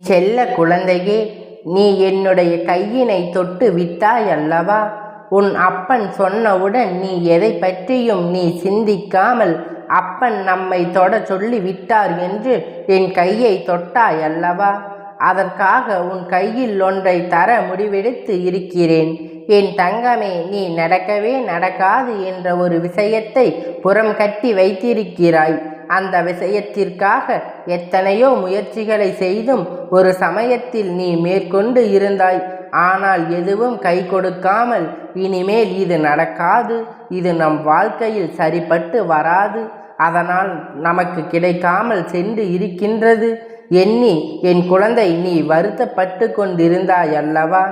செல்ல குழந்தையே, நீ என்னுடைய கையினை தொட்டு விட்டாய் அல்லவா? உன் அப்பன் சொன்னவுடன் நீ எதை பற்றியும் நீ சிந்திக்காமல் அப்பன் நம்மை தொட சொல்லி விட்டார் என்று என் கையை தொட்டாய் அல்லவா? அதற்காக உன் கையில் ஒன்றை தர முடிவெடுத்து இருக்கிறேன். என் தங்கமே, நீ நடக்கவே நடக்காது என்ற ஒரு விஷயத்தை புறம் கட்டி வைத்திருக்கிறாய். அந்த விஷயத்திற்காக எத்தனையோ முயற்சிகளை செய்தும் ஒரு சமயத்தில் நீ மேற்கொண்டு இருந்தாய். ஆனால் எதுவும் கை கொடுக்காமல் இனிமேல் இது நடக்காது, இது நம் வாழ்க்கையில் சரிப்பட்டு வராது, அதனால் நமக்கு கிடைக்காமல் சென்று இருக்கின்றது எண்ணி என் குழந்தை நீ வருத்தப்பட்டு கொண்டிருந்தாய் அல்லவா?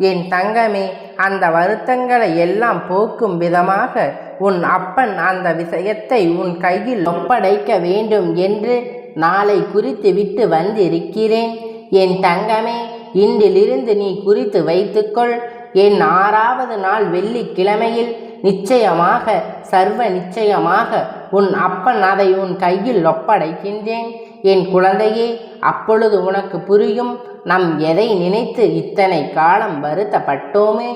என் தங்கமே, அந்த வருத்தங்களை எல்லாம் போக்கும் விதமாக உன் அப்பன் அந்த விஷயத்தை உன் கையில் ஒப்படைக்க வேண்டும் என்று நாளை குறித்து விட்டு வந்திருக்கிறேன். என் தங்கமே, இன்றிலிருந்து நீ குறித்து வைத்துக்கொள். என் 6வது நாள் வெள்ளிக்கிழமையில் நிச்சயமாக, சர்வ நிச்சயமாக உன் அப்பன் அதை உன் கையில் ஒப்படைக்கின்றேன். என் குழந்தையே, அப்பொழுது உனக்கு புரியும், நம் எதை நினைத்து இத்தனை காலம் வருத்தப்பட்டோமே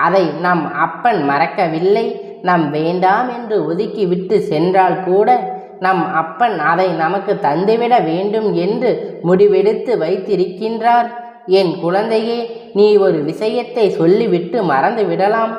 அதை நம் அப்பன் மறக்கவில்லை. நம் வேண்டாம் என்று ஒதுக்கி விட்டு சென்றால் கூட நம் அப்பன் அதை நமக்கு தந்துவிட வேண்டும் என்று முடிவெடுத்து வைத்திருக்கின்றார். என் குழந்தையே, நீ ஒரு விஷயத்தை சொல்லிவிட்டு மறந்து விடலாம்.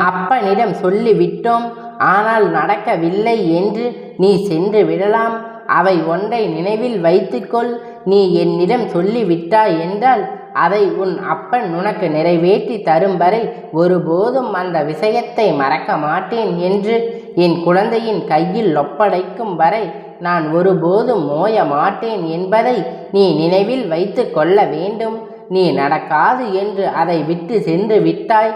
அப்பனிடம் சொல்லிவிட்டோம், ஆனால் நடக்கவில்லை என்று நீ சென்று விடலாம். அவை ஒன்றை நினைவில் வைத்துக்கொள். நீ என்னிடம் சொல்லிவிட்டாய் என்றால் அதை உன் அப்பன் உனக்கு நிறைவேற்றி தரும் வரை ஒருபோதும் அந்த விஷயத்தை மறக்க மாட்டேன் என்று என் குழந்தையின் கையில் ஒப்படைக்கும் வரை நான் ஒருபோதும் மோய மாட்டேன் என்பதை நீ நினைவில் வைத்து கொள்ள வேண்டும். நீ நடக்காது என்று அதை விட்டு சென்று விட்டாய்.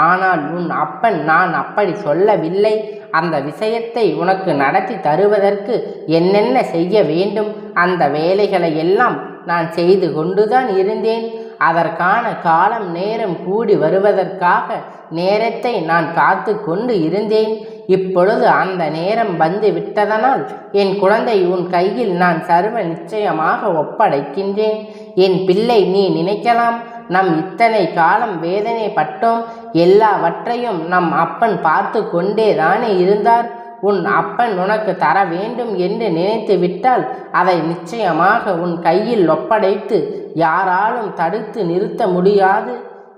ஆனால் உன் அப்பன் நான் அப்படி சொல்லவில்லை. அந்த விஷயத்தை உனக்கு நடத்தி தருவதற்கு என்னென்ன செய்ய வேண்டும் அந்த வேலைகளை எல்லாம் நான் செய்து கொண்டுதான் இருந்தேன். அதற்கான காலம் நேரம் கூடி வருவதற்காக நேரத்தை நான் காத்து கொண்டு இருந்தேன். இப்பொழுது அந்த நேரம் வந்து விட்டதனால் என் குழந்தை உன் கையில் நான் சர்வ நிச்சயமாக ஒப்படைக்கின்றேன். என் பிள்ளை, நீ நினைக்கலாம், நம் இத்தனை காலம் வேதனைப்பட்டோம், எல்லாவற்றையும் நம் அப்பன் பார்த்து கொண்டே தானே இருந்தார். உன் அப்பன் உனக்கு தர வேண்டும் என்று நினைத்து விட்டால் அதை நிச்சயமாக உன் கையில் ஒப்படைத்து யாராலும் தடுத்து நிறுத்த முடியாது.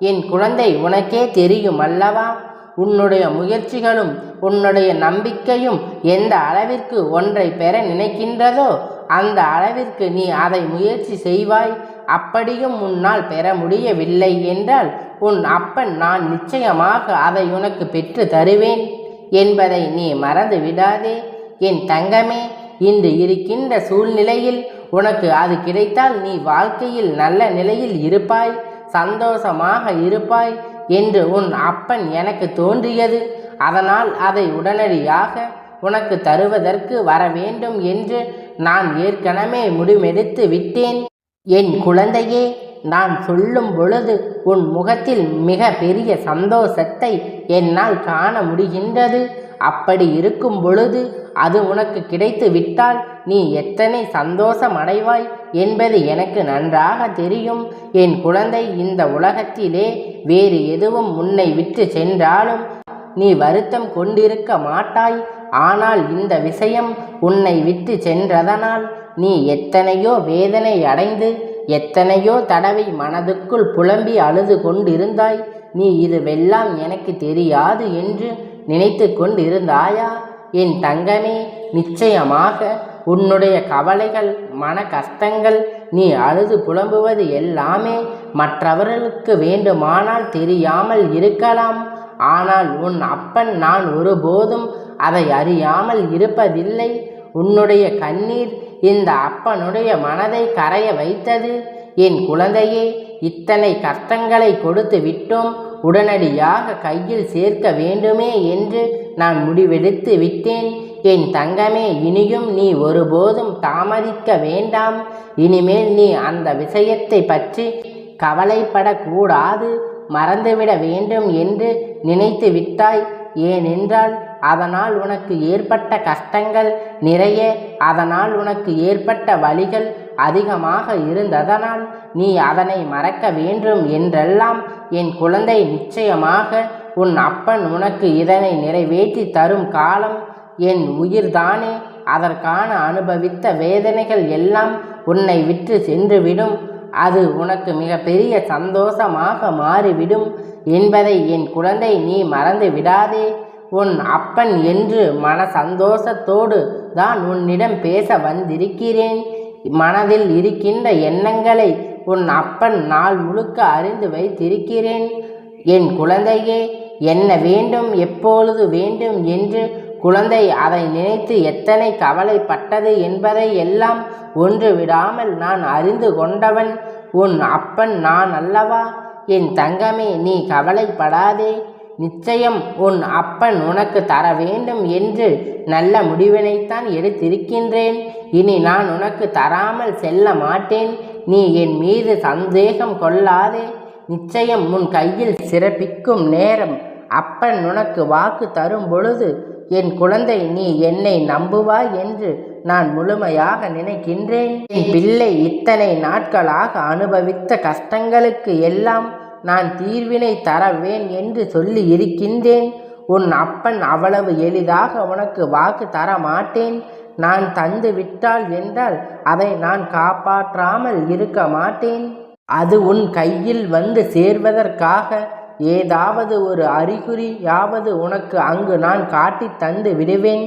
என் குழந்தை, உனக்கே தெரியும் அல்லவா? உன்னுடைய முயற்சிகளும் உன்னுடைய நம்பிக்கையும் எந்த அளவிற்கு ஒன்றை பெற நினைக்கின்றதோ அந்த அளவிற்கு நீ அதை முயற்சி செய்வாய். அப்படியும் உன்னால் பெற முடியவில்லை என்றால் உன் அப்பன் நான் நிச்சயமாக அதை உனக்கு பெற்று தருவேன் என்பதை நீ மறந்து விடாதே. என் தங்கமே, இன்று இருக்கின்ற சூழ்நிலையில் உனக்கு அது கிடைத்தால் நீ வாழ்க்கையில் நல்ல நிலையில் இருப்பாய், சந்தோஷமாக இருப்பாய் என்று உன் அப்பன் எனக்கு தோன்றியது. அதனால் அதை உடனடியாக உனக்கு தருவதற்கு வர வேண்டும் என்று நான் ஏற்கனவே முடிவெடுத்து விட்டேன். என் குழந்தையே, நான் சொல்லும் பொழுது உன் முகத்தில் மிக பெரிய சந்தோஷத்தை என்னால் காண முடிகின்றது. அப்படி இருக்கும் பொழுது அது உனக்கு கிடைத்து விட்டால் நீ எத்தனை சந்தோஷம் அடைவாய் என்பது எனக்கு நன்றாக தெரியும். என் குழந்தை, இந்த உலகத்திலே வேறு எதுவும் உன்னை விட்டு சென்றாலும் நீ வருத்தம் கொண்டிருக்க மாட்டாய். ஆனால் இந்த விஷயம் உன்னை விட்டு சென்றதனால் நீ எத்தனையோ வேதனை அடைந்து எத்தனையோ தடவை மனதுக்குள் புலம்பி அழுது கொண்டிருந்தாய். நீ இதுவெல்லாம் எனக்கு தெரியாது என்று நினைத்து கொண்டிருந்தாயா? என் தங்கமே, நிச்சயமாக உன்னுடைய கவலைகள், மன கஷ்டங்கள், நீ அழுது புலம்புவது எல்லாமே மற்றவர்களுக்கு வேண்டுமானால் தெரியாமல் இருக்கலாம். ஆனால் உன் அப்பன் நான் ஒருபோதும் அதை அறியாமல் இருப்பதில்லை. உன்னுடைய கண்ணீர் இந்த அப்பனுடைய மனதை கரைய வைத்தது. என் குழந்தையே, இத்தனை கஷ்டங்களை கொடுத்து விட்டோம், உடனடியாக கையில் சேர்க்க வேண்டுமே என்று நான் முடிவெடுத்து விட்டேன். என் தங்கமே, இனியும் நீ ஒருபோதும் தாமதிக்க வேண்டாம். இனிமேல் நீ அந்த விஷயத்தை பற்றி கவலைப்படக்கூடாது, மறந்துவிட வேண்டும் என்று நினைத்து விட்டாய். ஏனென்றால் அதனால் உனக்கு ஏற்பட்ட கஷ்டங்கள் நிறைய, அதனால் உனக்கு ஏற்பட்ட வலிகள் அதிகமாக இருந்ததனால் நீ அதனை மறக்க வேண்டும் என்றெல்லாம் என் குழந்தை, நிச்சயமாக உன் அப்பன் உனக்கு இதனை நிறைவேற்றி தரும் காலம் என் உயிர்தானே. அதற்கான அனுபவித்த வேதனைகள் எல்லாம் உன்னை விட்டு சென்றுவிடும். அது உனக்கு மிகப்பெரிய சந்தோஷமாக மாறிவிடும் என்பதை என் குழந்தை நீ மறந்து விடாதே. உன் அப்பன் என்று மன சந்தோஷத்தோடு தான் உன்னிடம் பேச வந்திருக்கிறேன். மனதில் இருக்கின்ற எண்ணங்களை உன் அப்பன் நாள் முழுக்க அறிந்து வைத்திருக்கிறேன். என் குழந்தையே, என்ன வேண்டும், எப்பொழுது வேண்டும் என்று குழந்தை அதை நினைத்து எத்தனை கவலைப்பட்டது என்பதை எல்லாம் ஒன்று விடாமல் நான் அறிந்து கொண்டவன் உன் அப்பன் நான் அல்லவா? என் தங்கமே, நீ கவலைப்படாதே. நிச்சயம் உன் அப்பன் உனக்கு தர வேண்டும் என்று நல்ல முடிவினைத்தான் எடுத்திருக்கின்றேன். இனி நான் உனக்கு தராமல் செல்ல மாட்டேன். நீ என் மீது சந்தேகம் கொள்ளாதே. நிச்சயம் உன் கையில் சிறப்பிக்கும் நேரம் அப்பன் உனக்கு வாக்கு தரும் பொழுது என் குழந்தை, நீ என்னை நம்புவாய் என்று நான் முழுமையாக நினைக்கின்றேன். என் பிள்ளை இத்தனை நாட்களாக அனுபவித்த கஷ்டங்களுக்கு எல்லாம் நான் தீர்வினை தரவேன் என்று சொல்லி இருக்கின்றேன். உன் அப்பன் அவ்வளவு எளிதாக உனக்கு வாக்கு தர மாட்டேன். நான் தந்து விட்டால் என்றால் அதை நான் காப்பாற்றாமல் இருக்க மாட்டேன். அது உன் கையில் வந்து சேர்வதற்காக ஏதாவது ஒரு அறிகுறியாவது உனக்கு அங்கு நான் காட்டி தந்து விடுவேன்.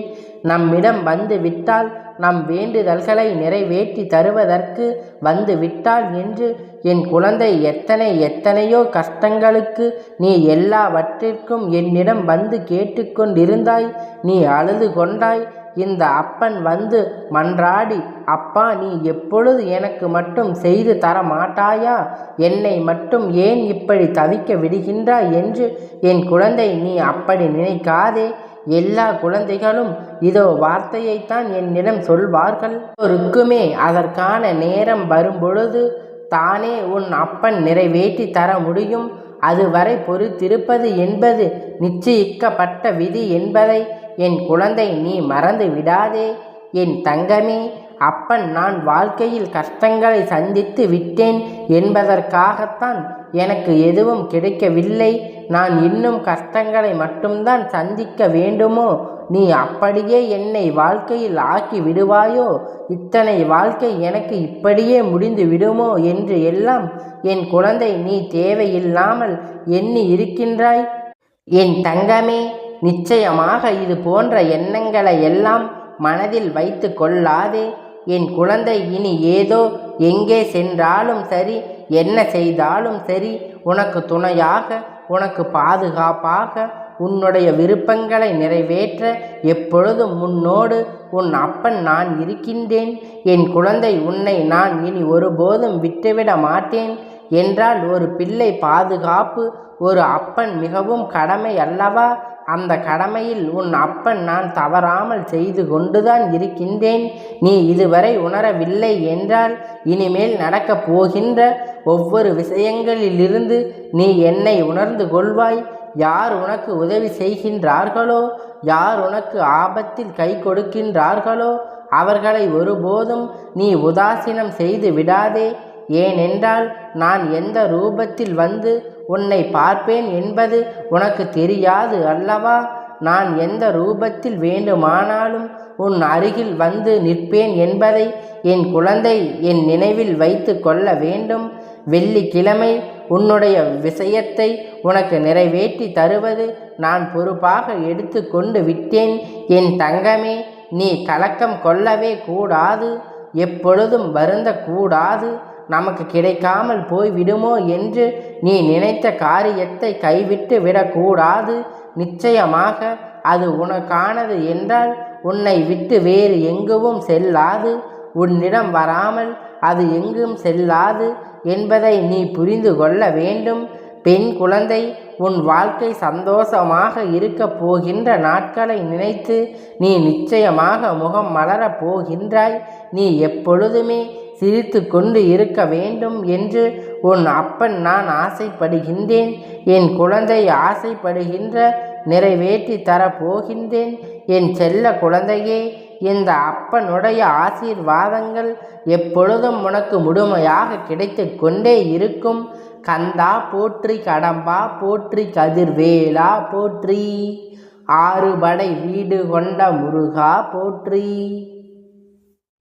நம்மிடம் வந்து விட்டால், நம் வேண்டுதல்களை நிறைவேற்றி தருவதற்கு வந்து விட்டால் என்று என் குழந்தை, எத்தனையோ கஷ்டங்களுக்கு நீ எல்லாவற்றிற்கும் என்னிடம் வந்து கேட்டுக்கொண்டிருந்தாய். நீ அழுது கொண்டாய். இந்த அப்பன் வந்து மன்றாடி, அப்பா, நீ எப்பொழுது எனக்கு மட்டும் செய்து தர மாட்டாயா? என்னை மட்டும் ஏன் இப்படி தவிக்க விடுகின்றாய் என்று என் குழந்தை, நீ அப்படி நினைக்காதே. எல்லா குழந்தைகளும் இதோ வார்த்தையைத்தான் என்னிடம் சொல்வார்கள். ஒருக்குமே அதற்கான நேரம் வரும்பொழுது தானே உன் அப்பன் நிறைவேற்றி தர முடியும். அதுவரை பொறுத்திருப்பது என்பது நிச்சயிக்கப்பட்ட விதி என்பதை என் குழந்தை நீ மறந்து விடாதே. என் தங்கமே, அப்பன் நான் வாழ்க்கையில் கஷ்டங்களை சந்தித்து விட்டேன் என்பதற்காகத்தான் எனக்கு எதுவும் கிடைக்கவில்லை. நான் இன்னும் கஷ்டங்களை மட்டும்தான் சந்திக்க வேண்டுமோ? நீ அப்படியே என்னை வாழ்க்கையில் ஆக்கி விடுவாயோ? இத்தனை வாழ்க்கை எனக்கு இப்படியே முடிந்து விடுமோ என்று எல்லாம் என் குழந்தை நீ தேவையில்லாமல் எண்ணி இருக்கின்றாய். என் தங்கமே, நிச்சயமாக இது போன்ற எண்ணங்களை எல்லாம் மனதில் வைத்து கொள்ளாதே. என் குழந்தை, இனி ஏதோ எங்கே சென்றாலும் சரி, என்ன செய்தாலும் சரி, உனக்கு துணையாக, உனக்கு பாதுகாப்பாக, உன்னுடைய விருப்பங்களை நிறைவேற்ற எப்பொழுதும் முன்னோடு உன் அப்பன் நான் இருக்கின்றேன். என் குழந்தை, உன்னை நான் இனி ஒருபோதும் விட்டுவிட மாட்டேன். என்றால் ஒரு பிள்ளை பாதுகாப்பு ஒரு அப்பன் மிகவும் கடமை அல்லவா? அந்த கடமையில் உன் அப்பன் நான் தவறாமல் செய்து கொண்டுதான் இருக்கின்றேன். நீ இதுவரை உணரவில்லை என்றால் இனிமேல் நடக்கப் போகின்ற ஒவ்வொரு விஷயங்களிலிருந்து நீ என்னை உணர்ந்து கொள்வாய். யார் உனக்கு உதவி செய்கின்றார்களோ, யார் உனக்கு ஆபத்தில் கை கொடுக்கின்றார்களோ அவர்களை ஒருபோதும் நீ உதாசீனம் செய்து விடாதே. ஏனென்றால் நான் எந்த ரூபத்தில் வந்து உன்னை பார்ப்பேன் என்பது உனக்கு தெரியாது அல்லவா? நான் எந்த ரூபத்தில் வேண்டுமானாலும் உன் அருகில் வந்து நிற்பேன் என்பதை என் குழந்தை என் நினைவில் வைத்து கொள்ள வேண்டும். வெள்ளிக்கிழமை உன்னுடைய விஷயத்தை உனக்கு நிறைவேற்றி தருவது நான் பொறுப்பாக எடுத்து கொண்டு விட்டேன். என் தங்கமே, நீ கலக்கம் கொள்ளவே கூடாது. எப்பொழுதும் வருந்தக்கூடாது. நமக்கு கிடைக்காமல் போய்விடுமோ என்று நீ நினைத்த காரியத்தை கைவிட்டு விடக்கூடாது. நிச்சயமாக அது உனக்கானது என்றால் உன்னை விட்டு வேறு எங்கும் செல்லாது. உன்னிடம் வராமல் அது எங்கும் செல்லாது என்பதை நீ புரிந்து கொள்ள வேண்டும். பெண் குழந்தை, உன் வாழ்க்கை சந்தோஷமாக இருக்கப் போகின்ற நாட்களை நினைத்து நீ நிச்சயமாக முகம் மலரப் போகின்றாய். நீ எப்பொழுதுமே சிரித்து கொண்டு இருக்க வேண்டும் என்று உன் அப்பன் நான் ஆசைப்படுகின்றேன். என் குழந்தை ஆசைப்படுகின்ற நிறைவேற்றி தரப்போகின்றேன். என் செல்ல குழந்தையே, இந்த அப்பனுடைய ஆசீர்வாதங்கள் எப்பொழுதும் உனக்கு முழுமையாக கிடைத்து கொண்டே இருக்கும். கந்தா போற்றி, கடம்பா போற்றி, கதிர்வேலா போற்றி, ஆறுபடை வீடு கொண்ட முருகா போற்றி.